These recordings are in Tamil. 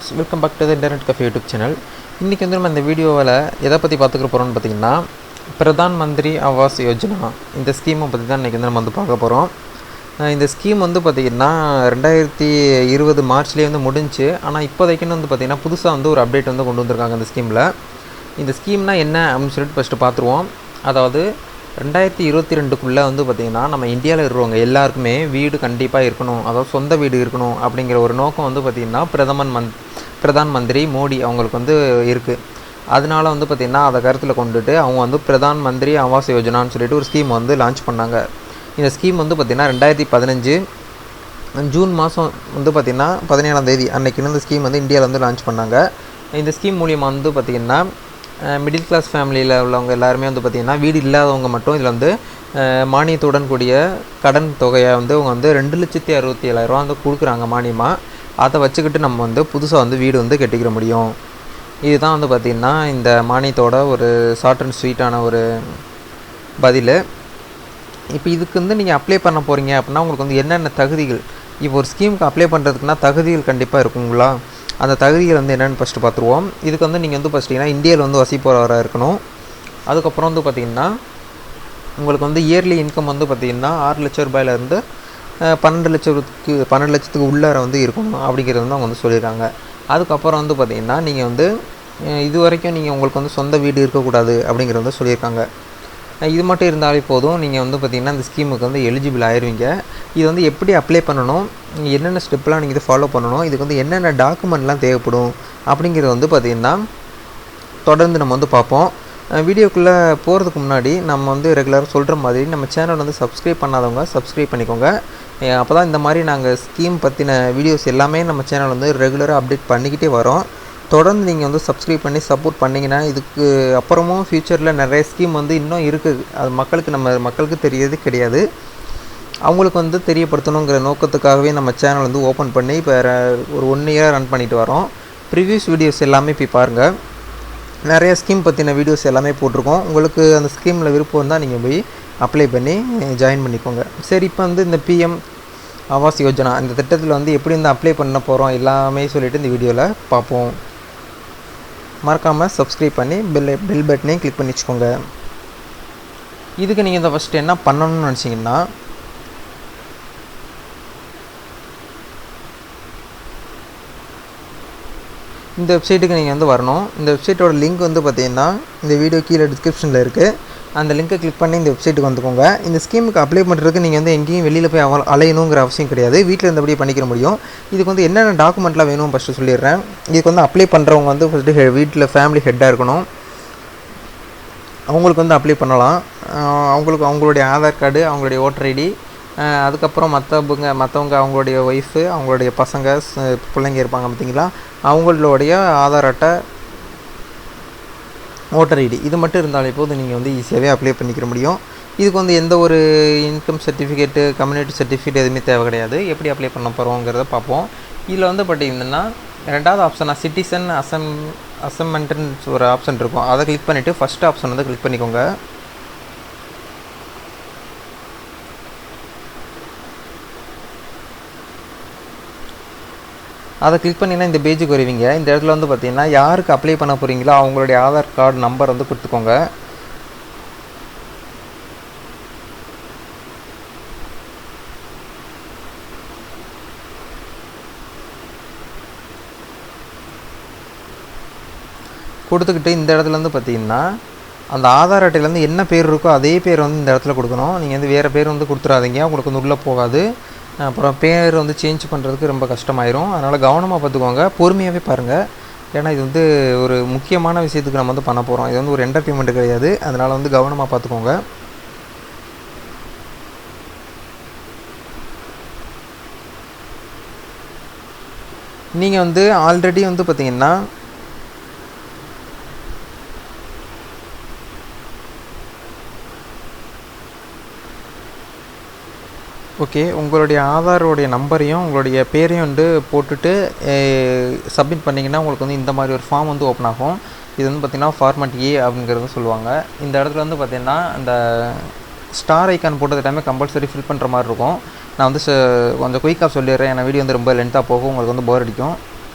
Friends, welcome back to the internet cafe YouTube channel. இன்றைக்கி வந்து நம்ம இந்த வீடியோவில் எதை பற்றி பார்த்துக்க போகிறோம்னு பார்த்திங்கன்னா, பிரதான் மந்திரி ஆவாஸ் யோஜனா இந்த ஸ்கீமை பற்றி தான் இன்றைக்கி வந்து நம்ம வந்து பார்க்க போகிறோம். இந்த ஸ்கீம் வந்து பார்த்திங்கன்னா 2020 மார்ச்லேயே வந்து முடிஞ்சு. ஆனால் இப்போதைக்குன்னு வந்து பார்த்திங்கன்னா புதுசாக வந்து ஒரு அப்டேட் வந்து கொண்டு வந்திருக்காங்க இந்த ஸ்கீமில். இந்த ஸ்கீம்னா என்ன அப்படின்னு சொல்லிட்டு ஃபஸ்ட்டு பார்த்துருவோம். அதாவது 2022க்குள்ளே வந்து பார்த்திங்கன்னா நம்ம இந்தியாவில் இருக்கிறவங்க எல்லாருக்குமே வீடு கண்டிப்பாக இருக்கணும், அதாவது சொந்த வீடு இருக்கணும் அப்படிங்கிற ஒரு நோக்கம் வந்து பார்த்திங்கன்னா பிரதான் மந்திரி மோடி அவங்களுக்கு வந்து இருக்குது. அதனால வந்து பார்த்திங்கன்னா அதை கருத்தில் கொண்டுட்டு அவங்க வந்து பிரதான் மந்திரி ஆவாஸ் யோஜனான்னு சொல்லிட்டு ஒரு ஸ்கீம் வந்து லான்ச் பண்ணாங்க. இந்த ஸ்கீம் வந்து பார்த்திங்கன்னா 2015 ஜூன் மாதம் வந்து பார்த்திங்கன்னா 17ஆம் தேதி அன்றைக்கின்னு இந்த ஸ்கீம் வந்து இந்தியாவில் வந்து லான்ச் பண்ணாங்க. இந்த ஸ்கீம் மூலியமாக வந்து பார்த்திங்கன்னா மிடில் கிளாஸ் ஃபேமிலியில் உள்ளவங்க எல்லாருமே வந்து பார்த்திங்கன்னா வீடு இல்லாதவங்க மட்டும் இதில் வந்து மானியத்துடன் கூடிய கடன் தொகையை வந்து அவங்க வந்து 2,67,000 வந்து கொடுக்குறாங்க மானியமாக. அதை வச்சுக்கிட்டு நம்ம வந்து புதுசாக வந்து வீடு வந்து கட்டிக்கிற முடியும். இதுதான் வந்து பார்த்திங்கன்னா இந்த மானியத்தோட ஒரு ஷார்ட் அண்ட் ஸ்வீட்டான ஒரு பதில். இப்போ இதுக்கு வந்து நீங்கள் அப்ளை பண்ண போகிறீங்க அப்படின்னா உங்களுக்கு வந்து என்னென்ன தகுதிகள், இப்போ ஒரு ஸ்கீமுக்கு அப்ளை பண்ணுறதுக்குன்னா தகுதிகள் கண்டிப்பாக இருக்குங்களா? அந்த தகுதிகள் வந்து என்னென்னு ஃபஸ்ட்டு பார்த்துருவோம். இதுக்கு வந்து நீங்கள் வந்து ஃபஸ்ட்டிங்கன்னா இந்தியாவில் வந்து வசிப்பவராக இருக்கணும். அதுக்கப்புறம் வந்து பார்த்திங்கன்னா உங்களுக்கு வந்து இயர்லி இன்கம் வந்து பார்த்திங்கன்னா 6 லட்ச ரூபாயிலேருந்து 12 லட்சத்துக்கு உள்ளார வந்து இருக்கணும் அப்படிங்கிறது வந்து அவங்க வந்து சொல்லியிருக்காங்க. அதுக்கப்புறம் வந்து பார்த்திங்கன்னா நீங்கள் வந்து இது வரைக்கும் நீங்கள் உங்களுக்கு வந்து சொந்த வீடு இருக்கக்கூடாது அப்படிங்கிறது வந்து சொல்லியிருக்காங்க. இது மட்டும் இருந்தாலே போதும், நீங்கள் வந்து பார்த்திங்கன்னா இந்த ஸ்கீமுக்கு வந்து எலிஜிபிள் ஆயிடுவீங்க. இது வந்து எப்படி அப்ளை பண்ணணும், என்னென்ன ஸ்டெப்லாம் நீங்கள் இதை ஃபாலோ பண்ணணும், இதுக்கு வந்து என்னென்ன டாக்குமெண்ட்லாம் தேவைப்படும் அப்படிங்கிறது வந்து பார்த்திங்கன்னா தொடர்ந்து நம்ம வந்து பார்ப்போம். வீடியோக்குள்ளே போகிறதுக்கு முன்னாடி நம்ம வந்து ரெகுலராக சொல்கிற மாதிரி நம்ம சேனல் வந்து சப்ஸ்கிரைப் பண்ணாதவங்க சப்ஸ்கிரைப் பண்ணிக்கோங்க. அப்போ தான் இந்த மாதிரி நாங்கள் ஸ்கீம் பற்றின வீடியோஸ் எல்லாமே நம்ம சேனல் வந்து ரெகுலராக அப்டேட் பண்ணிக்கிட்டே வரோம். தொடர்ந்து நீங்கள் வந்து சப்ஸ்கிரைப் பண்ணி சப்போர்ட் பண்ணிங்கன்னா இதுக்கு அப்புறமும் ஃப்யூச்சரில் நிறைய ஸ்கீம் வந்து இன்னும் இருக்குது. அது மக்களுக்கு தெரியறது கிடையாது. அவங்களுக்கு வந்து தெரியப்படுத்தணுங்கிற நோக்கத்துக்காகவே நம்ம சேனல் வந்து ஓப்பன் பண்ணி இப்போ ஒரு 1 இயராக ரன் பண்ணிட்டு வரோம். ப்ரிவியூஸ் வீடியோஸ் எல்லாமே போய் பாருங்கள். நிறைய ஸ்கீம் பற்றின வீடியோஸ் எல்லாமே போட்டிருக்கோம். உங்களுக்கு அந்த ஸ்கீமில் விருப்பம் இருந்தால் நீங்கள் போய் அப்ளை பண்ணி ஜாயின் பண்ணிக்கோங்க. சரி, இப்போ வந்து இந்த பிஎம் ஆவாஸ் யோஜனா இந்த திட்டத்தில் வந்து எப்படி வந்து அப்ளை பண்ண போகிறோம் எல்லாமே சொல்லிவிட்டு இந்த வீடியோவில் பார்ப்போம். மறக்காமல் சப்ஸ்கிரைப் பண்ணி பெல் பட்டனையும் கிளிக் பண்ணி வச்சுக்கோங்க. இதுக்கு நீங்கள் இந்த ஃபஸ்ட்டு என்ன பண்ணணும்னு நினச்சிங்கன்னா, இந்த வெப்சைட்டுக்கு நீங்கள் வந்து வரணும். இந்த வெப்சைட்டோட லிங்க் வந்து பார்த்திங்கன்னா இந்த வீடியோ கீழே டிஸ்கிரிப்ஷனில் இருக்குது. அந்த லிங்க்கை கிளிக் பண்ணி இந்த வெப்சைட்டுக்கு வந்துக்கோங்க. இந்த ஸ்கீமுக்கு அப்ளை பண்ணுறதுக்கு நீங்கள் வந்து எங்கேயும் வெளியில் போய் அலையணுங்கிற அவசியம் கிடையாது. வீட்டில் இருந்தபடியே பண்ணிக்கிற முடியும். இதுக்கு வந்து என்னென்ன டாக்குமெண்ட்லாம் வேணும் ஃபஸ்ட்டு சொல்லிடுறேன். இதுக்கு வந்து அப்ளை பண்ணுறவங்க வந்து ஃபஸ்ட்டு வீட்டில் ஃபேமிலி ஹெட்டாக இருக்கணும். அவங்களுக்கு வந்து அப்ளை பண்ணலாம். அவங்களுடைய ஆதார் கார்டு, அவங்களுடைய ஓட்டர் ஐடி, அதுக்கப்புறம் மற்றவங்க அவங்களுடைய ஒய்ஃபு, அவங்களுடைய பசங்க பிள்ளைங்க இருப்பாங்க பார்த்திங்களா, அவங்களுடைய ஆதார் அட்டை, ஓட்டர் ஐடி இது மட்டும் இருந்தாலே போது நீங்கள் வந்து ஈஸியாகவே அப்ளை பண்ணிக்கிற முடியும். இதுக்கு வந்து எந்த ஒரு இன்கம் சர்டிஃபிகேட்டு, கம்யூனிட்டி சர்டிஃபிகேட் எதுவுமே தேவை கிடையாது. எப்படி அப்ளை பண்ண போகிறோங்கிறத பார்ப்போம். இதில் வந்து பார்த்திங்கன்னா 2வது ஆப்ஷனாக சிட்டிசன் அசைன்மெண்ட்டுன்னு ஒரு ஆப்ஷன் இருக்கும். அதை கிளிக் பண்ணிவிட்டு ஃபஸ்ட் ஆப்ஷன் வந்து கிளிக் பண்ணிக்கோங்க. அதை கிளிக் பண்ணிங்கன்னா இந்த பேஜுக்கு வருவீங்க. இந்த இடத்துல வந்து பார்த்திங்கன்னா யாருக்கு அப்ளை பண்ண போகிறீங்களோ அவங்களுடைய ஆதார் கார்டு நம்பர் வந்து கொடுத்துக்கோங்க. கொடுத்துக்கிட்டு இந்த இடத்துல வந்து பார்த்திங்கன்னா அந்த ஆதார் அட்டையிலேருந்து என்ன பேர் இருக்கோ அதே பேர் வந்து இந்த இடத்துல கொடுக்கணும். நீங்கள் வந்து வேறு பேர் வந்து கொடுத்துடாதீங்க, உங்களுக்கு வந்து உள்ளே போகாது. அப்புறம் பேர் வந்து சேஞ்ச் பண்ணுறதுக்கு ரொம்ப கஷ்டமாயிரும். அதனால் கவனமாக பார்த்துக்கோங்க, பொறுமையாகவே பாருங்கள். ஏன்னா இது வந்து ஒரு முக்கியமான விஷயத்துக்கு நம்ம வந்து பண்ண போகிறோம். இது வந்து ஒரு என்டர்டெயின்மெண்ட் கிடையாது. அதனால் வந்து கவனமாக பார்த்துக்கோங்க. நீங்கள் வந்து ஆல்ரெடி வந்து பார்த்திங்கன்னா ஓகே, உங்களுடைய ஆதாரோடைய நம்பரையும் உங்களுடைய பேரையும் வந்து போட்டுட்டு சப்மிட் பண்ணிங்கன்னா உங்களுக்கு வந்து இந்த மாதிரி ஒரு ஃபார்ம் வந்து ஓப்பன் ஆகும். இது வந்து பார்த்திங்கன்னா ஃபார்மட் ஏ அப்படிங்கிறது சொல்லுவாங்க. இந்த இடத்துல வந்து பார்த்திங்கன்னா அந்த ஸ்டார் ஐக்கான் போட்டது டைமே கம்பல்சரி ஃபில் பண்ணுற மாதிரி இருக்கும். நான் வந்து கொஞ்சம் குயிக்காக சொல்லிடுறேன். ஏன்னா வீடியோ வந்து ரொம்ப லென்த்தாக போகும், உங்களுக்கு வந்து போர் அடிக்கும்.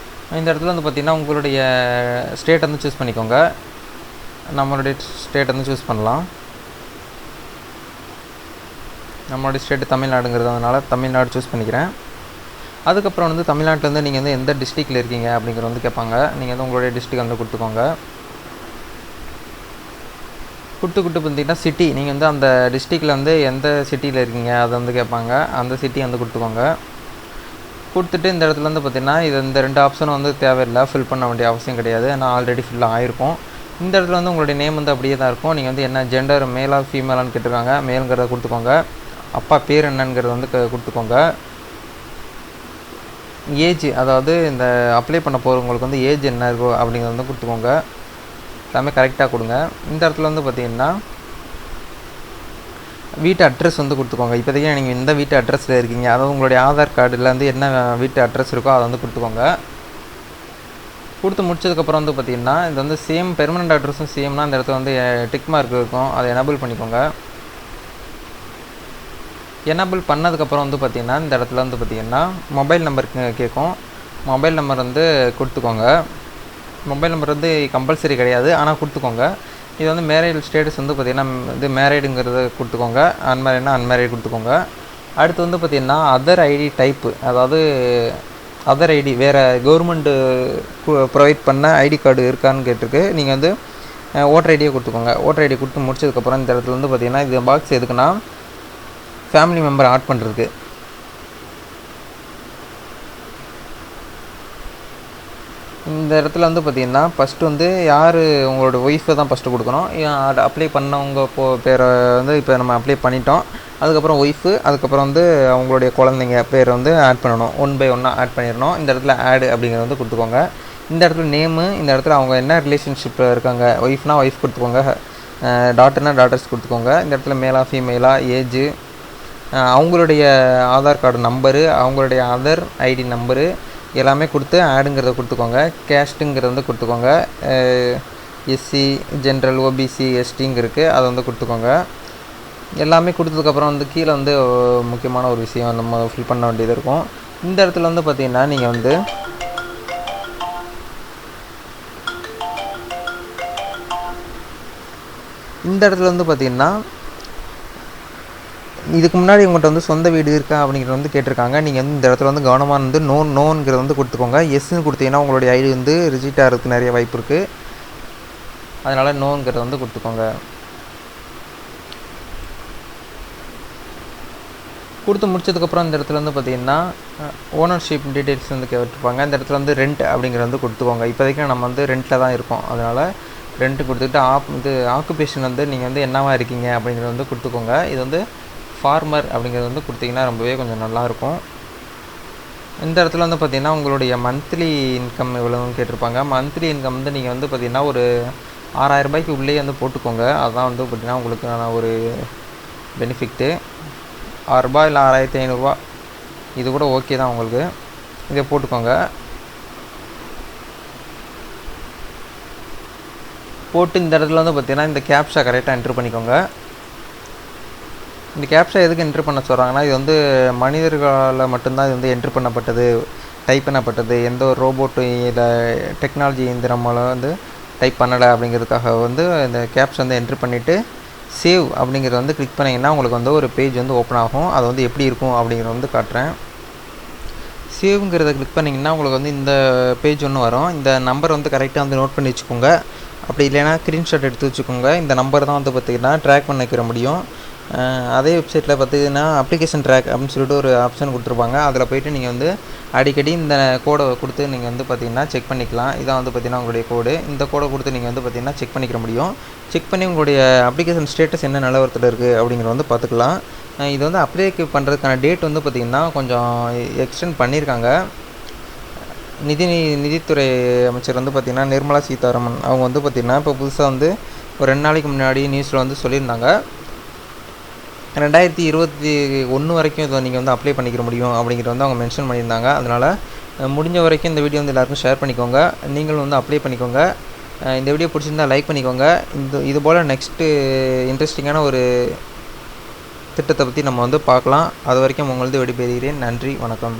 இந்த இடத்துல வந்து பார்த்திங்கன்னா உங்களுடைய ஸ்டேட் வந்து சூஸ் பண்ணிக்கோங்க. நம்மளுடைய ஸ்டேட் வந்து சூஸ் பண்ணலாம். நம்மளுடைய ஸ்டேட்டு தமிழ்நாடுங்கிறதுனால தமிழ்நாடு சூஸ் பண்ணிக்கிறேன். அதுக்கப்புறம் வந்து தமிழ்நாட்டிலேருந்து நீங்கள் வந்து எந்த டிஸ்ட்ரிக்டில் இருக்கீங்க அப்படிங்கிறது வந்து கேட்பாங்க. நீங்கள் வந்து உங்களுடைய டிஸ்ட்ரிக் வந்து கொடுத்துக்கோங்க. கொடுத்து பார்த்திங்கன்னா சிட்டி, நீங்கள் வந்து அந்த டிஸ்ட்ரிக்டில் வந்து எந்த சிட்டியில் இருக்கீங்க அதை வந்து கேட்பாங்க. அந்த சிட்டி வந்து கொடுத்துக்கோங்க. கொடுத்துட்டு இந்த இடத்துல வந்து பார்த்திங்கன்னா இந்த 2 ஆப்ஷனும் வந்து தேவையில்லை, ஃபில் பண்ண வேண்டிய அவசியம் கிடையாது. ஏன்னா ஆல்ரெடி ஃபில் ஆகிருக்கும். இந்த இடத்துல வந்து உங்களுடைய நேம் வந்து அப்படியே தான் இருக்கும். நீங்கள் வந்து என்ன ஜெண்டர் மேலா ஃபீமேலான்னு கேட்டிருக்காங்க. மேலுங்கிறத கொடுத்துக்கோங்க. அப்பா பேர் என்னங்கிறத வந்து கொடுத்துக்கோங்க. ஏஜ், அதாவது இந்த அப்ளை பண்ண போகிறவங்களுக்கு வந்து ஏஜ் என்ன இருக்கோ அப்படிங்கிறத வந்து கொடுத்துக்கோங்க. எல்லாமே கரெக்டாக கொடுங்க. இந்த இடத்துல வந்து பார்த்திங்கன்னா வீட்டு அட்ரஸ் வந்து கொடுத்துக்கோங்க. இப்போதைக்கு நீங்கள் எந்த வீட்டு அட்ரஸில் இருக்கீங்க, அதாவது உங்களுடைய ஆதார் கார்டில் வந்து என்ன வீட்டு அட்ரஸ் இருக்கோ அதை வந்து கொடுத்துக்கோங்க. கொடுத்து முடிச்சதுக்கப்புறம் வந்து பார்த்திங்கன்னா இது வந்து சேம் பெர்மனெண்ட் அட்ரஸும் சேம்னா இந்த இடத்துல வந்து டிக் மார்க் இருக்கும், அதை எனபிள் பண்ணிக்கோங்க. எனபிள் பண்ணதுக்கப்புறம் வந்து பார்த்திங்கன்னா இந்த இடத்துல வந்து பார்த்திங்கன்னா மொபைல் நம்பர் கேட்கும். மொபைல் நம்பர் வந்து கொடுத்துக்கோங்க. மொபைல் நம்பர் வந்து கம்பல்சரி கிடையாது, ஆனால் கொடுத்துக்கோங்க. இது வந்து மேரேஜ் ஸ்டேட்டஸ் வந்து பார்த்திங்கன்னா இது மேரேடுங்கிறத கொடுத்துக்கோங்க. அன்மேரிட்னா அன்மேரிட் கொடுத்துக்கோங்க. அடுத்து வந்து பார்த்திங்கன்னா அதர் ஐடி டைப்பு, அதாவது அதர் ஐடி வேறு கவர்மெண்ட்டு ப்ரொவைட் பண்ண ஐடி கார்டு இருக்கான்னு கேட்டிருக்கு. நீங்கள் வந்து ஓட்டர் ஐடியை கொடுத்துக்கோங்க. ஓட்டர் ஐடி கொடுத்து முடிச்சதுக்கப்புறம் இந்த இடத்துல வந்து பார்த்திங்கன்னா இது பாக்ஸ் எதுக்குன்னா ஃபேமிலி மெம்பர் ஆட் பண்ணுறதுக்கு. இந்த இடத்துல வந்து பார்த்திங்கன்னா ஃபஸ்ட்டு வந்து யார் உங்களோட ஒய்ஃபை தான் ஃபஸ்ட்டு கொடுக்கணும். அப்ளை பண்ணவங்க பேரை வந்து இப்போ நம்ம அப்ளை பண்ணிட்டோம். அதுக்கப்புறம் ஒய்ஃபு, அதுக்கப்புறம் வந்து அவங்களுடைய குழந்தைங்க பேரை வந்து ஆட் பண்ணணும். 1 by 1 ஆட் பண்ணிடணும். இந்த இடத்துல ஆடு அப்படிங்கிறத வந்து கொடுத்துக்கோங்க. இந்த இடத்துல நேமு, இந்த இடத்துல அவங்க என்ன ரிலேஷன்ஷிப்பில் இருக்காங்க, ஒய்ஃப்னா ஒய்ஃப் கொடுத்துக்கோங்க, டாட்டர்னா டாட்டர்ஸ் கொடுத்துக்கோங்க. இந்த இடத்துல மேலா ஃபீமேலா, ஏஜு, அவங்களுடைய ஆதார் கார்டு நம்பரு, அவங்களுடைய அதர் ஐடி நம்பரு எல்லாமே கொடுத்து ஆடுங்கிறத கொடுத்துக்கோங்க. கேஸ்ட்டுங்கிறத வந்து கொடுத்துக்கோங்க. எஸ்சி, ஜென்ரல், ஓபிசி, எஸ்டிங்க இருக்குது, அதை வந்து கொடுத்துக்கோங்க. எல்லாமே கொடுத்ததுக்கப்புறம் வந்து கீழே வந்து முக்கியமான ஒரு விஷயம் நம்ம ஃபில் பண்ண வேண்டியது இருக்கும். இந்த இடத்துல வந்து பார்த்திங்கன்னா நீங்கள் வந்து இந்த இடத்துல வந்து பார்த்திங்கன்னா இதுக்கு முன்னாடி உங்கள்கிட்ட வந்து சொந்த வீடு இருக்கா அப்படிங்கிறது வந்து கேட்டிருக்காங்க. நீங்கள் வந்து இந்த இடத்துல வந்து கவனமாக வந்து நோங்கிறத வந்து கொடுத்துக்கோங்க. எஸ்ன்னு கொடுத்தீங்கன்னா உங்களுடைய ஐடி வந்து ரிஜெக்ட் ஆகிறதுக்கு நிறைய வாய்ப்பு இருக்குது. அதனால் நோங்கிறத வந்து கொடுத்துக்கோங்க. கொடுத்து முடிச்சதுக்கப்புறம் இந்த இடத்துல வந்து பார்த்திங்கன்னா ஓனர்ஷிப் டீட்டெயில்ஸ் வந்து கேட்டிருப்பாங்க. இந்த இடத்துல வந்து ரெண்ட் அப்படிங்கிறது வந்து கொடுத்துக்கோங்க. இப்போதைக்கு நம்ம வந்து ரெண்ட்டில் தான் இருக்கோம், அதனால் ரெண்ட்டு கொடுத்துக்கிட்டு ஆக்குபேஷன் வந்து நீங்கள் வந்து என்னவா இருக்கீங்க அப்படிங்கிறத வந்து கொடுத்துக்கோங்க. இது வந்து ஃபார்மர் அப்படிங்கிறது வந்து கொடுத்திங்கன்னா ரொம்பவே கொஞ்சம் நல்லாயிருக்கும். இந்த இடத்துல வந்து பார்த்திங்கன்னா உங்களுடைய மந்த்லி இன்கம் எவ்வளோன்னு கேட்டிருப்பாங்க. மந்த்லி இன்கம் வந்து நீங்கள் வந்து பார்த்திங்கன்னா ஒரு 6000 ரூபாய்க்கு உள்ளே வந்து போட்டுக்கோங்க. அதுதான் வந்து பார்த்திங்கன்னா உங்களுக்கான ஒரு பெனிஃபிட்டு. 6000 இல்லை 6500 இது கூட ஓகே தான் உங்களுக்கு. இதை போட்டுக்கோங்க. போட்டு இந்த இடத்துல வந்து பார்த்திங்கன்னா இந்த கேப்ஷா கரெக்டாக என்ட்ரு பண்ணிக்கோங்க. இந்த கேப்ஷா எதுக்கு என்ட்ரு பண்ண சொல்கிறாங்கன்னா இது வந்து மனிதர்களால் மட்டும்தான் இது வந்து என்ட்ரு பண்ணப்பட்டது, டைப் பண்ணப்பட்டது. எந்த ஒரு ரோபோட்டு இல்லை டெக்னாலஜி இயந்திரமால் வந்து டைப் பண்ணலை அப்படிங்கிறதுக்காக வந்து இந்த கேப்ஷா வந்து என்ட்ரு பண்ணிவிட்டு சேவ் அப்படிங்கிறத வந்து கிளிக் பண்ணிங்கன்னா உங்களுக்கு வந்து ஒரு பேஜ் வந்து ஓப்பன் ஆகும். அது வந்து எப்படி இருக்கும் அப்படிங்கிறத வந்து காட்டுறேன். சேவ்ங்கிறத கிளிக் பண்ணிங்கன்னா உங்களுக்கு வந்து இந்த பேஜ் ஒன்று வரும். இந்த நம்பர் வந்து கரெக்டாக வந்து நோட் பண்ணி வச்சுக்கோங்க. அப்படி இல்லைன்னா ஸ்க்ரீன்ஷாட் எடுத்து வச்சுக்கோங்க. இந்த நம்பர் தான் வந்து பார்த்திங்கன்னா ட்ராக் பண்ண வைக்கிற முடியும். அதே வெப்சைட்டில் பார்த்திங்கன்னா அப்ளிகேஷன் ட்ராக் அப்படின்னு சொல்லிட்டு ஒரு ஆப்ஷன் கொடுத்துருப்பாங்க. அதில் போய்ட்டு நீங்கள் வந்து அடிக்கடி இந்த கோடை கொடுத்து நீங்கள் வந்து பார்த்திங்கன்னா செக் பண்ணிக்கலாம். இதான் வந்து பார்த்திங்கன்னா உங்களுடைய கோடு. இந்த கோடை கொடுத்து நீங்கள் வந்து பார்த்திங்கன்னா செக் பண்ணிக்கிற முடியும். செக் பண்ணி உங்களுடைய அப்ளிகேஷன் ஸ்டேட்டஸ் என்ன நிலவரத்தில் இருக்குது அப்படிங்கிறத வந்து பார்த்துக்கலாம். இது வந்து அப்ளை பண்ணுறதுக்கான டேட் வந்து பார்த்திங்கன்னா கொஞ்சம் எக்ஸ்டெண்ட் பண்ணியிருக்காங்க. நிதித்துறை அமைச்சர் வந்து பார்த்திங்கன்னா நிர்மலா சீதாராமன் அவங்க வந்து பார்த்திங்கன்னா இப்போ புதுசாக வந்து ஒரு 2 நாளைக்கு முன்னாடி நியூஸில் வந்து சொல்லியிருந்தாங்க 2021 வரைக்கும் இதை நீங்கள் வந்து அப்ளை பண்ணிக்கிற முடியும் அப்படிங்கிறத வந்து அவங்க மென்ஷன் பண்ணியிருந்தாங்க. அதனால் முடிஞ்ச வரைக்கும் இந்த வீடியோ வந்து எல்லாருக்கும் ஷேர் பண்ணிக்கோங்க. நீங்களும் வந்து அப்ளை பண்ணிக்கோங்க. இந்த வீடியோ பிடிச்சிருந்தால் லைக் பண்ணிக்கோங்க. இது போல் நெக்ஸ்ட்டு இன்ட்ரெஸ்டிங்கான ஒரு திட்டத்தை பற்றி நம்ம வந்து பார்க்கலாம். அது வரைக்கும் உங்களது விடைபெறுகிறேன். நன்றி, வணக்கம்.